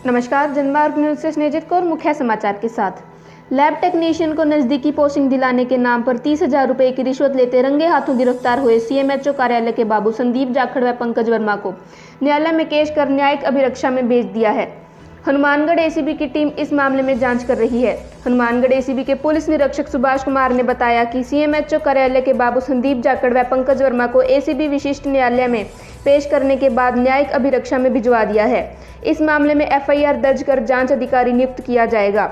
नमस्कार, जनमार्ग न्यूज से स्नेहित कौर मुख्य समाचार के साथ। लैब टेक्नीशियन को नजदीकी पोस्टिंग दिलाने के नाम पर 30,000 रुपए की रिश्वत लेते रंगे हाथों गिरफ्तार हुए सीएमएचओ कार्यालय के बाबू संदीप जाखड़ व पंकज वर्मा को न्यायालय में पेश कर न्यायिक अभिरक्षा में भेज दिया है। हनुमानगढ़ एसीबी की टीम इस मामले में जांच कर रही है। हनुमानगढ़ एसीबी के पुलिस निरीक्षक सुभाष कुमार ने बताया कि सीएमएचओ कार्यालय के बाबू संदीप जाखड़ व पंकज वर्मा को एसीबी विशिष्ट न्यायालय में पेश करने के बाद न्यायिक अभिरक्षा में भिजवा दिया है। इस मामले में एफआईआर दर्ज कर जांच अधिकारी नियुक्त किया जाएगा।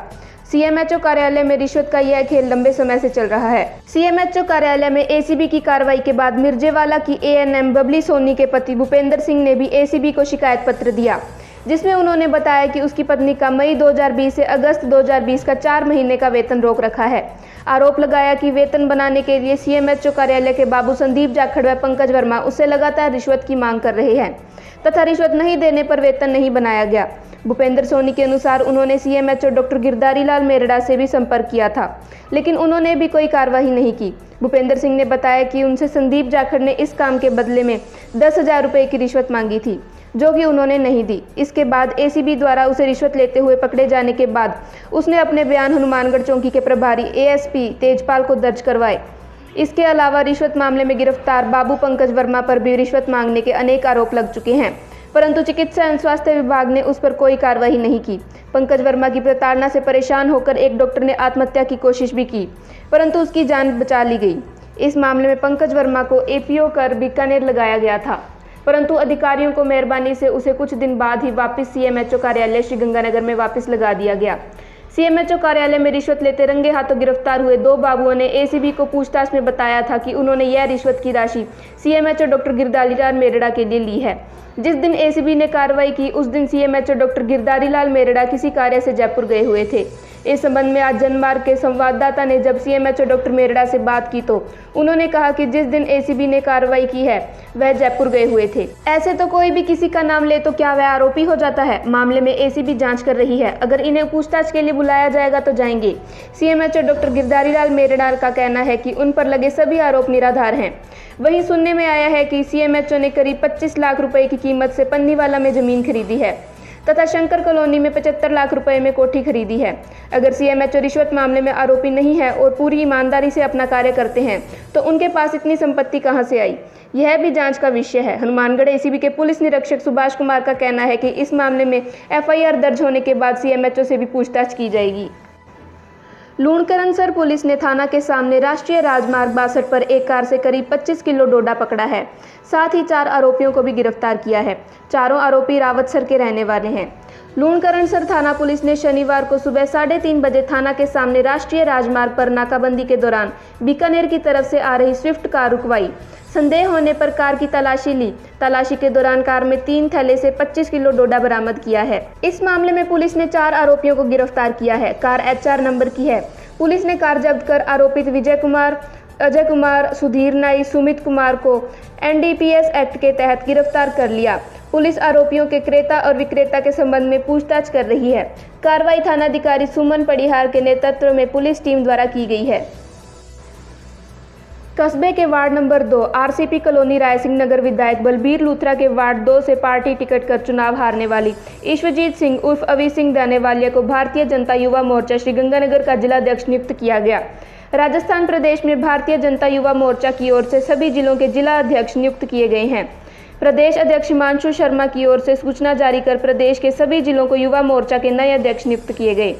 सीएमएचओ कार्यालय में रिश्वत का यह खेल लंबे समय से चल रहा है। सीएमएचओ कार्यालय में एसीबी की कार्रवाई के बाद मिर्जेवाला की एएनएम बबली सोनी के पति भूपेंद्र सिंह ने भी एसीबी को शिकायत पत्र दिया, जिसमें उन्होंने बताया कि उसकी पत्नी का मई 2020 से अगस्त 2020 का 4 महीने का वेतन रोक रखा है। आरोप लगाया कि वेतन बनाने के लिए सीएमएचओ कार्यालय के बाबू संदीप जाखड़ व पंकज वर्मा उससे लगातार रिश्वत की मांग कर रहे हैं तथा रिश्वत नहीं देने पर वेतन नहीं बनाया गया। भूपेंद्र सोनी के अनुसार उन्होंने सीएमएचओ डॉक्टर गिरधारी लाल मेरड़ा से भी संपर्क किया था, लेकिन उन्होंने भी कोई कार्रवाई नहीं की। भूपेंद्र सिंह ने बताया कि उनसे संदीप जाखड़ ने इस काम के बदले में 10,000 रुपये की रिश्वत मांगी थी, जो कि उन्होंने नहीं दी। इसके बाद एसीबी द्वारा उसे रिश्वत लेते हुए पकड़े जाने के बाद उसने अपने बयान हनुमानगढ़ चौकी के प्रभारी एएसपी तेजपाल को दर्ज करवाए। इसके अलावा रिश्वत मामले में गिरफ्तार बाबू पंकज वर्मा पर भी रिश्वत मांगने के अनेक आरोप लग चुके हैं, परंतु चिकित्सा एवं स्वास्थ्य विभाग ने उस पर कोई कार्रवाई नहीं की। पंकज वर्मा की प्रताड़ना से परेशान होकर एक डॉक्टर ने आत्महत्या की कोशिश भी की, परंतु उसकी जान बचा ली गई। इस मामले में पंकज वर्मा को एपीओ कर बीकानेर लगाया गया था, परंतु अधिकारियों को मेहरबानी से उसे कुछ दिन बाद ही वापस सीएमएचओ कार्यालय श्रीगंगानगर में वापस लगा दिया गया। सीएमएचओ कार्यालय में रिश्वत लेते रंगे हाथों गिरफ्तार हुए 2 बाबुओं ने एसीबी को पूछताछ में बताया था कि उन्होंने यह रिश्वत की राशि सीएमएचओ डॉक्टर गिरधारी लाल मेरड़ा के लिए ली है। जिस दिन एसीबी ने कार्रवाई की उस दिन सीएमएचओ डॉक्टर गिरधारी लाल मेरड़ा किसी कार्य से जयपुर गए हुए थे। इस संबंध में आज जनमार्ग के संवाददाता ने जब सीएमएचओ डॉक्टर मेरड़ा से बात की तो उन्होंने कहा कि जिस दिन एसीबी ने कार्रवाई की है वह जयपुर गए हुए थे। ऐसे तो कोई भी किसी का नाम ले तो क्या वह आरोपी हो जाता है? मामले में एसीबी जांच कर रही है। अगर इन्हें पूछताछ के लिए बुलाया जाएगा तो जाएंगे। सीएमएचओ डॉक्टर गिरधारी लाल मेरड़ा का कहना है कि उन पर लगे सभी आरोप निराधार हैं। वहीं सुनने में आया है कि सीएमएचओ ने करीब 25 लाख रुपए की कीमत से पन्नीवाला में जमीन खरीदी है तथा शंकर कॉलोनी में 75 लाख रुपए में कोठी खरीदी है। अगर सीएमएचओ रिश्वत मामले में आरोपी नहीं है और पूरी ईमानदारी से अपना कार्य करते हैं तो उनके पास इतनी संपत्ति कहां से आई, यह भी जांच का विषय है। हनुमानगढ़ एसीबी के पुलिस निरीक्षक सुभाष कुमार का कहना है कि इस मामले में एफआईआर दर्ज होने के बाद सीएमएचओ से भी पूछताछ की जाएगी। लूणकरणसर पुलिस ने थाना के सामने राष्ट्रीय राजमार्ग 62 पर एक कार से करीब 25 किलो डोडा पकड़ा है। साथ ही 4 आरोपियों को भी गिरफ्तार किया है। चारों आरोपी रावतसर के रहने वाले हैं। लूणकरणसर थाना पुलिस ने शनिवार को सुबह 3:30 बजे थाना के सामने राष्ट्रीय राजमार्ग पर नाकाबंदी के दौरान बीकानेर की तरफ से आ रही स्विफ्ट कार रुकवाई। संदेह होने पर कार की तलाशी ली। तलाशी के दौरान कार में 3 थैले से 25 किलो डोडा बरामद किया है। इस मामले में पुलिस ने 4 आरोपियों को गिरफ्तार किया है। कार HR नंबर की है। पुलिस ने कार जब्त कर आरोपित विजय कुमार, अजय कुमार, सुधीर नाई, सुमित कुमार को NDPS एक्ट के तहत गिरफ्तार कर लिया। पुलिस आरोपियों के क्रेता और विक्रेता के संबंध में पूछताछ कर रही है। कार्रवाई थानाधिकारी सुमन पड़िहार के नेतृत्व में पुलिस टीम द्वारा की गई है। कस्बे के ward number 2 RCP colony Raisingh Nagar विधायक बलबीर लूथरा के वार्ड 2 से पार्टी टिकट कर चुनाव हारने वाली ईश्वरजीत सिंह उर्फ अवी सिंह दानेवालिया को भारतीय जनता युवा मोर्चा श्रीगंगानगर का जिलाध्यक्ष नियुक्त किया गया। राजस्थान प्रदेश में भारतीय जनता युवा मोर्चा की ओर से सभी जिलों के जिला अध्यक्ष नियुक्त किए गए हैं। प्रदेश अध्यक्ष हिमांशु शर्मा की ओर से सूचना जारी कर प्रदेश के सभी जिलों को युवा मोर्चा के नए अध्यक्ष नियुक्त किए गए।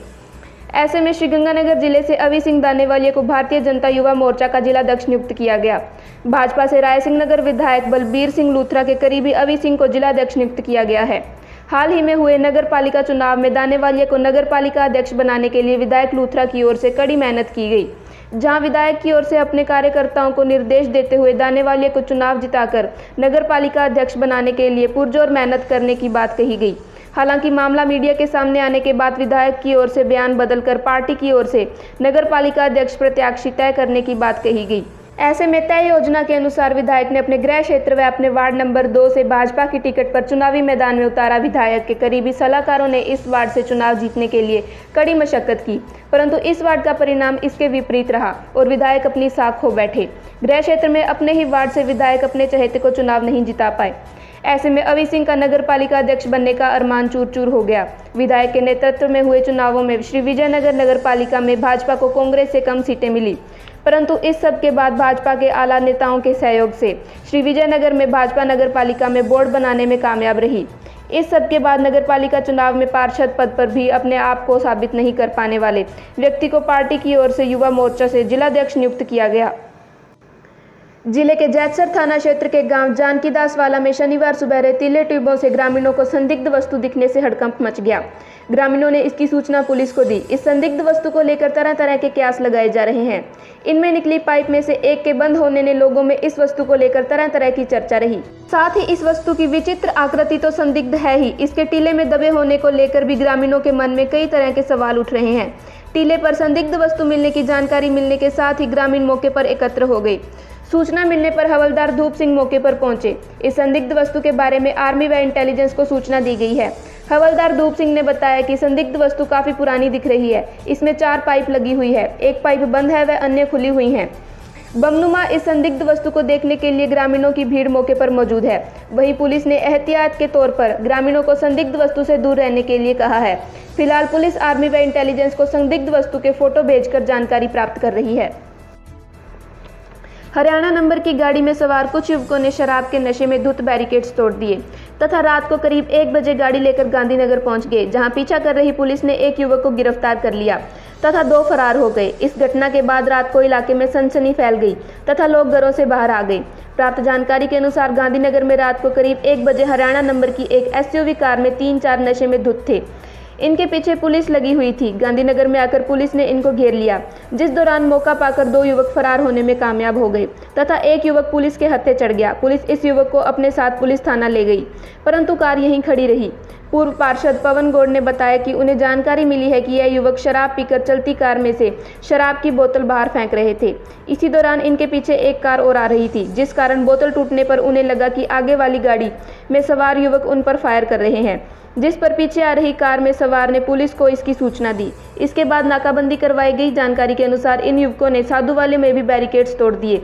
ऐसे में श्रीगंगानगर जिले से अवी सिंह दानेवालिया को भारतीय जनता युवा मोर्चा का जिलाध्यक्ष नियुक्त किया गया। भाजपा से रायसिंह नगर विधायक बलबीर सिंह लूथरा के करीबी अवी सिंह को जिलाध्यक्ष नियुक्त किया गया है। हाल ही में हुए नगर पालिका चुनाव में दानेवालिया को नगर पालिका अध्यक्ष बनाने के लिए विधायक लूथरा की ओर से कड़ी मेहनत की गई, जहां विधायक की ओर से अपने कार्यकर्ताओं को निर्देश देते हुए दानेवालिया को चुनाव जिताकर नगर पालिका अध्यक्ष बनाने के लिए पुरजोर मेहनत करने की बात कही गई। हालांकि मामला मीडिया के सामने आने के बाद विधायक की ओर से बयान बदलकर पार्टी की ओर से नगर पालिका अध्यक्ष प्रत्याशी तय करने की बात कही गई। ऐसे में तय योजना के अनुसार विधायक ने अपने गृह क्षेत्र व अपने वार्ड नंबर 2 से भाजपा की टिकट पर चुनावी मैदान में उतारा। विधायक के करीबी सलाहकारों ने इस वार्ड से चुनाव जीतने के लिए कड़ी मशक्कत की, परंतु इस वार्ड का परिणाम इसके विपरीत रहा और विधायक अपनी साख खो बैठे। गृह क्षेत्र में अपने ही वार्ड से विधायक अपने चहेते को चुनाव नहीं जिता पाए। ऐसे में अवि सिंह का नगर पालिका अध्यक्ष बनने का अरमान चूर चूर हो गया। विधायक के नेतृत्व में हुए चुनावों में श्री विजयनगर नगर पालिका में भाजपा को कांग्रेस से कम सीटें मिली, परंतु इस सब के बाद भाजपा के आला नेताओं के सहयोग से श्री विजयनगर में भाजपा नगर पालिका में बोर्ड बनाने में कामयाब रही। इस सब के बाद नगर पालिका चुनाव में पार्षद पद पर भी अपने आप को साबित नहीं कर पाने वाले व्यक्ति को पार्टी की ओर से युवा मोर्चा से जिलाध्यक्ष नियुक्त किया गया। जिले के जैतसर थाना क्षेत्र के गांव जानकीदास वाला में शनिवार सुबह रेतीले ट्यूबों से ग्रामीणों को संदिग्ध वस्तु दिखने से हड़कंप मच गया। ग्रामीणों ने इसकी सूचना पुलिस को दी। इस संदिग्ध वस्तु को लेकर तरह तरह के कयास लगाए जा रहे हैं। इनमें निकली पाइप में से एक के बंद होने ने लोगों में इस वस्तु को लेकर तरह तरह की चर्चा रही। साथ ही इस वस्तु की विचित्र आकृति तो संदिग्ध है ही, इसके टीले में दबे होने को लेकर भी ग्रामीणों के मन में कई तरह के सवाल उठ रहे हैं। टीले पर संदिग्ध वस्तु मिलने की जानकारी मिलने के साथ ही ग्रामीण मौके पर एकत्र हो गए। सूचना मिलने पर हवलदार धूप सिंह मौके पर पहुंचे। इस संदिग्ध वस्तु के बारे में आर्मी व इंटेलिजेंस को सूचना दी गई है। हवलदार धूप सिंह ने बताया कि संदिग्ध वस्तु काफी पुरानी दिख रही है। इसमें 4 पाइप लगी हुई है, एक पाइप बंद है व अन्य खुली हुई हैं। बमनुमा इस संदिग्ध वस्तु को देखने के लिए ग्रामीणों की भीड़ मौके पर मौजूद है। वहीं पुलिस ने एहतियात के तौर पर ग्रामीणों को संदिग्ध वस्तु से दूर रहने के लिए कहा है। फिलहाल पुलिस आर्मी व इंटेलिजेंस को संदिग्ध वस्तु के फोटो भेजकर जानकारी प्राप्त कर रही है। हरियाणा नंबर की गाड़ी में सवार कुछ युवकों ने शराब के नशे में धुत बैरिकेड्स तोड़ दिए तथा रात को करीब 1 बजे गाड़ी लेकर गांधीनगर पहुंच गए, जहां पीछा कर रही पुलिस ने एक युवक को गिरफ्तार कर लिया तथा 2 फरार हो गए। इस घटना के बाद रात को इलाके में सनसनी फैल गई तथा लोग घरों से बाहर आ गए। प्राप्त जानकारी के अनुसार गांधीनगर में रात को करीब 1 बजे हरियाणा नंबर की एक SUV कार में 3-4 नशे में धुत थे। इनके पीछे पुलिस लगी हुई थी। गांधीनगर में आकर पुलिस ने इनको घेर लिया, जिस दौरान मौका पाकर 2 युवक फरार होने में कामयाब हो गए तथा एक युवक पुलिस के हत्थे चढ़ गया। पुलिस इस युवक को अपने साथ पुलिस थाना ले गई, परंतु कार यहीं खड़ी रही। पूर्व पार्षद पवन गौड़ ने बताया कि उन्हें जानकारी मिली है कि यह युवक शराब पीकर चलती कार में से शराब की बोतल बाहर फेंक रहे थे। इसी दौरान इनके पीछे एक कार और आ रही थी, जिस कारण बोतल टूटने पर उन्हें लगा कि आगे वाली गाड़ी में सवार युवक उन पर फायर कर रहे हैं, जिस पर पीछे आ रही कार में सवार ने पुलिस को इसकी सूचना दी। इसके बाद नाकाबंदी करवाई गई। जानकारी के अनुसार इन युवकों ने साधुवाले में भी बैरिकेड्स तोड़ दिए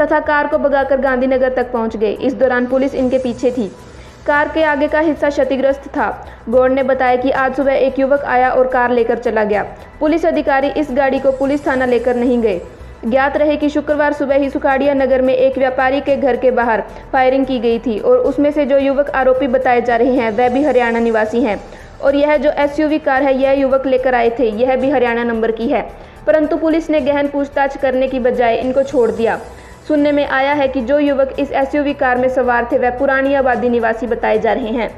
तथा कार को भगाकर गांधीनगर तक पहुंच गए। इस दौरान पुलिस इनके पीछे थी। कार के आगे का हिस्सा क्षतिग्रस्त था। गौड़ ने बताया कि आज सुबह एक युवक आया और कार लेकर चला गया। पुलिस अधिकारी इस गाड़ी को पुलिस थाना लेकर नहीं गए। ज्ञात रहे कि शुक्रवार सुबह ही सुखाड़िया नगर में एक व्यापारी के घर के बाहर फायरिंग की गई थी और उसमें से जो युवक आरोपी बताए जा रहे हैं वह भी हरियाणा निवासी हैं और यह जो SUV कार है यह युवक लेकर आए थे, यह भी हरियाणा नंबर की है, परंतु पुलिस ने गहन पूछताछ करने की बजाय इनको छोड़ दिया। सुनने में आया है कि जो युवक इस SUV कार में सवार थे वह पुरानी आबादी निवासी बताए जा रहे हैं।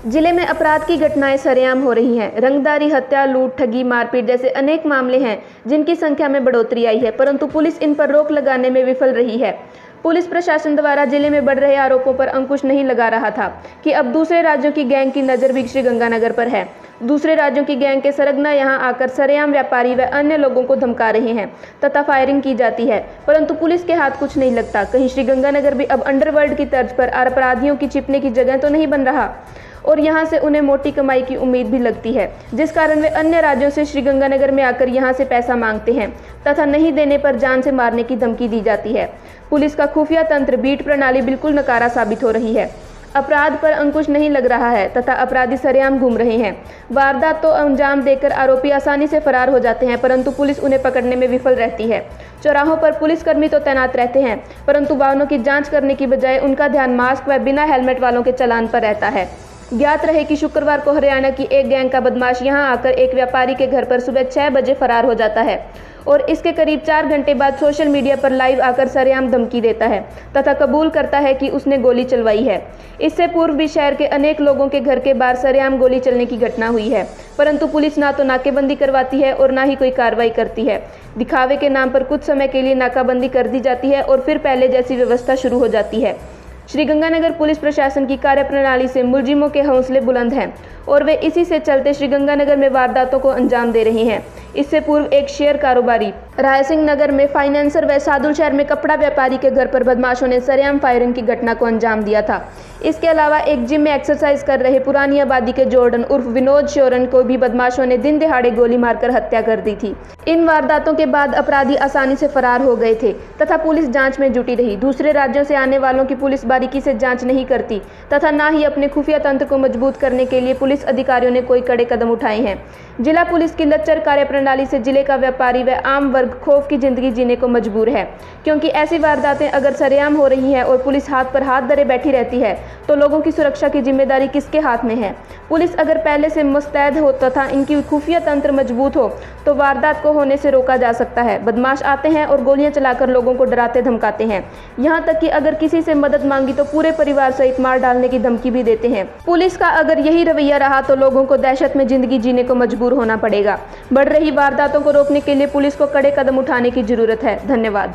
जिले में अपराध की घटनाएं सरेआम हो रही हैं। रंगदारी, हत्या, लूट, ठगी, मारपीट जैसे अनेक मामले हैं जिनकी संख्या में बढ़ोतरी आई है, परंतु पुलिस इन पर रोक लगाने में विफल रही है। पुलिस प्रशासन द्वारा जिले में बढ़ रहे आरोपों पर अंकुश नहीं लगा रहा था कि अब दूसरे राज्यों की गैंग की नज़र भी श्रीगंगानगर पर है। दूसरे राज्यों की गैंग के सरगना यहां आकर सरेआम व्यापारी व अन्य लोगों को धमका रहे हैं तथा फायरिंग की जाती है, परंतु पुलिस के हाथ कुछ नहीं लगता। कहीं श्रीगंगानगर भी अब अंडरवर्ल्ड की तर्ज पर अपराधियों की छिपने की जगह तो नहीं बन रहा और यहाँ से उन्हें मोटी कमाई की उम्मीद भी लगती है, जिस कारण वे अन्य राज्यों से श्रीगंगानगर में आकर यहाँ से पैसा मांगते हैं तथा नहीं देने पर जान से मारने की धमकी दी जाती है। पुलिस का खुफिया तंत्र, बीट प्रणाली बिल्कुल नकारा साबित हो रही है। अपराध पर अंकुश नहीं लग रहा है तथा अपराधी सरेआम घूम रहे हैं। वारदात तो अंजाम देकर आरोपी आसानी से फरार हो जाते हैं, परंतु पुलिस उन्हें पकड़ने में विफल रहती है। चौराहों पर पुलिसकर्मी तो तैनात रहते हैं, परंतु वाहनों की जांच करने की बजाय उनका ध्यान मास्क व बिना हेलमेट वालों के चालान पर रहता है। ज्ञात रहे कि शुक्रवार को हरियाणा की एक गैंग का बदमाश यहां आकर एक व्यापारी के घर पर सुबह 6 बजे फरार हो जाता है और इसके करीब 4 घंटे बाद सोशल मीडिया पर लाइव आकर सरेआम धमकी देता है तथा कबूल करता है कि उसने गोली चलवाई है। इससे पूर्व भी शहर के अनेक लोगों के घर के बाहर सरेआम गोली चलने की घटना हुई है, परंतु पुलिस ना तो नाकेबंदी करवाती है और ना ही कोई कार्रवाई करती है। दिखावे के नाम पर कुछ समय के लिए नाकाबंदी कर दी जाती है और फिर पहले जैसी व्यवस्था शुरू हो जाती है। श्रीगंगानगर पुलिस प्रशासन की कार्यप्रणाली से मुलजिमों के हौसले बुलंद हैं और वे इसी से चलते श्रीगंगानगर में वारदातों को अंजाम दे रहे हैं। इससे पूर्व एक शेयर कारोबारी रायसिंह नगर में फाइनेंसर व सादुल शहर में कपड़ा व्यापारी के घर पर बदमाशों ने सरेआम फायरिंग की घटना को अंजाम दिया था। इसके अलावा एक जिम में एक्सरसाइज कर रहे पुरानी आबादी के जॉर्डन उर्फ विनोद शोरन को भी बदमाशों ने दिन दिहाड़े गोली मारकर हत्या कर दी थी। इन वारदातों के बाद अपराधी आसानी से फरार हो गए थे तथा पुलिस जांच में जुटी रही। दूसरे राज्यों से आने वालों की पुलिस बारीकी से जांच नहीं करती तथा न ही अपने खुफिया तंत्र को मजबूत करने के लिए पुलिस अधिकारियों ने कोई कड़े कदम उठाए हैं। जिला पुलिस की लच्चर कार्यप्रणाली से जिले का व्यापारी व आम वर्ग खौफ की जिंदगी जीने को मजबूर है, क्योंकि ऐसी वारदातें अगर सरेआम हो रही हैं और पुलिस हाथ पर हाथ धरे बैठी रहती है तो लोगों की सुरक्षा की जिम्मेदारी किसके हाथ में है। पुलिस अगर पहले से मुस्तैद हो तथा इनकी खुफिया तंत्र मजबूत हो तो वारदात को होने से रोका जा सकता है। बदमाश आते हैं और गोलियां चलाकर लोगों को डराते धमकाते हैं, यहां तक कि अगर किसी से मदद मांगी तो पूरे परिवार सहित मार डालने की धमकी भी देते हैं। पुलिस का अगर यही रवैया रहा तो लोगों को दहशत में जिंदगी जीने को मजबूर होना पड़ेगा। बढ़ रही वारदातों को रोकने के लिए पुलिस को कड़े कदम उठाने की जरूरत है। धन्यवाद।